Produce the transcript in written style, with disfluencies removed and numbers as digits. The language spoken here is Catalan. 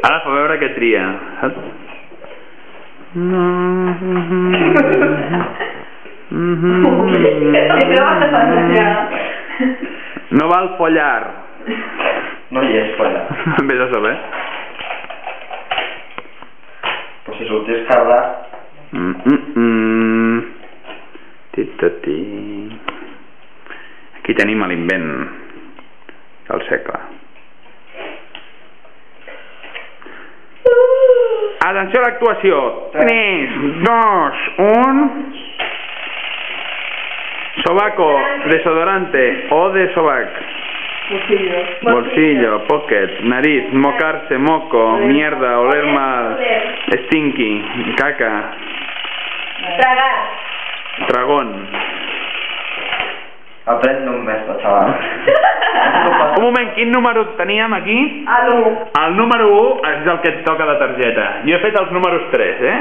Ara fa veure que tria, saps? No val follar. No hi és follar. Vés a saber. Però si sortís cardat... Titati. Aquí tenim l'invent del segle. Atenció a l'actuació. 3, 2, 1. Sobaco, desodorante o de sobac. Bolsillo, pocket, nariz, mocarse, moco, mierda, oler mal, stinky, caca. Tragar. Dragón. Aprèn d'un mestre, xaval. Un moment, quin número teníem aquí? A l'1. El número 1 és el que et toca de targeta. Jo he fet els números 3, eh?